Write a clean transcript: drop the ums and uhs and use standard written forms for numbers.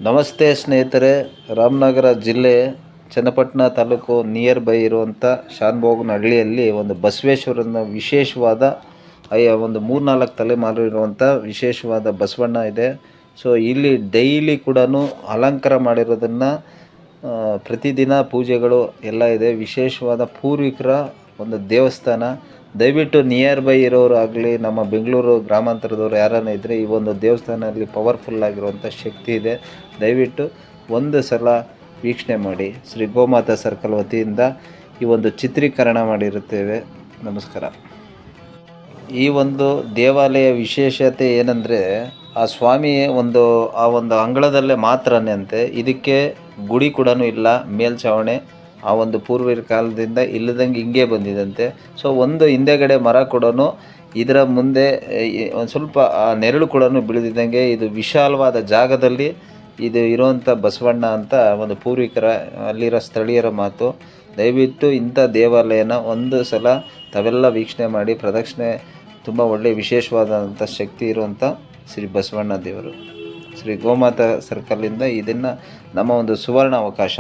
ನಮಸ್ತೆ ಸ್ನೇಹಿತರೆ, ರಾಮನಗರ ಜಿಲ್ಲೆ ಚನ್ನಪಟ್ಟಣ ತಾಲೂಕು ನಿಯರ್ ಬೈ ಇರುವಂಥ ಶಾನ್ಭೋಗನಹಳ್ಳಿಯಲ್ಲಿ ಒಂದು ಬಸವೇಶ್ವರನ ವಿಶೇಷವಾದ ಒಂದು 3-4 ತಲೆಮಾರು ಇರುವಂಥ ವಿಶೇಷವಾದ ಬಸವಣ್ಣ ಇದೆ. ಸೊ ಇಲ್ಲಿ ಡೈಲಿ ಕೂಡ ಅಲಂಕಾರ ಮಾಡಿರೋದನ್ನು ಪ್ರತಿದಿನ ಪೂಜೆಗಳು ಎಲ್ಲ ಇದೆ. ವಿಶೇಷವಾದ ಪೂರ್ವಿಕರ ಒಂದು ದೇವಸ್ಥಾನ. ದಯವಿಟ್ಟು ನಿಯರ್ ಬೈ ಇರೋರು ಆಗಲಿ, ನಮ್ಮ ಬೆಂಗಳೂರು ಗ್ರಾಮಾಂತರದವರು ಯಾರನ್ನ ಇದ್ದರೆ ಈ ಒಂದು ದೇವಸ್ಥಾನದಲ್ಲಿ ಪವರ್ಫುಲ್ ಆಗಿರುವಂಥ ಶಕ್ತಿ ಇದೆ. ದಯವಿಟ್ಟು ಒಂದು ಸಲ ವೀಕ್ಷಣೆ ಮಾಡಿ. ಶ್ರೀ ಗೋಮಾತಾ ಸರ್ಕಲ್ ವತಿಯಿಂದ ಈ ಒಂದು ಚಿತ್ರೀಕರಣ ಮಾಡಿರುತ್ತೇವೆ. ನಮಸ್ಕಾರ. ಈ ಒಂದು ದೇವಾಲಯ ವಿಶೇಷತೆ ಏನಂದರೆ, ಆ ಸ್ವಾಮಿ ಆ ಒಂದು ಅಂಗಳದಲ್ಲೇ ಮಾತ್ರನೇ ಅಂತೆ. ಇದಕ್ಕೆ ಗುಡಿ ಕೂಡ ಇಲ್ಲ, ಮೇಲ್ಛಾವಣಿ ಆ ಒಂದು ಪೂರ್ವಿಕರ ಕಾಲದಿಂದ ಇಲ್ಲದಂಗೆ ಹಿಂಗೆ ಬಂದಿದಂತೆ. ಸೊ ಒಂದು ಹಿಂದೆಗಡೆ ಮರ ಕೂಡ ಇದರ ಮುಂದೆ ಒಂದು ಸ್ವಲ್ಪ ನೆರಳು ಕೂಡ ಬೀಳದಿದ್ದಂಗೆ ಇದು ವಿಶಾಲವಾದ ಜಾಗದಲ್ಲಿ ಇದು ಇರುವಂಥ ಬಸವಣ್ಣ ಅಂತ ಒಂದು ಪೂರ್ವಿಕರ ಅಲ್ಲಿರೋ ಸ್ಥಳೀಯರ ಮಾತು. ದಯವಿಟ್ಟು ಇಂಥ ದೇವಾಲಯನ ಒಂದು ಸಲ ತಾವೆಲ್ಲ ವೀಕ್ಷಣೆ ಮಾಡಿ. ಪ್ರದಕ್ಷಿಣೆ ತುಂಬ ಒಳ್ಳೆಯ ವಿಶೇಷವಾದಂಥ ಶಕ್ತಿ ಇರುವಂಥ ಶ್ರೀ ಬಸವಣ್ಣ ದೇವರು. ಶ್ರೀ ಗೋಮಾತಾ ಸರ್ಕಲಿಂದ ಇದನ್ನು ನಮ್ಮ ಒಂದು ಸುವರ್ಣ ಅವಕಾಶ.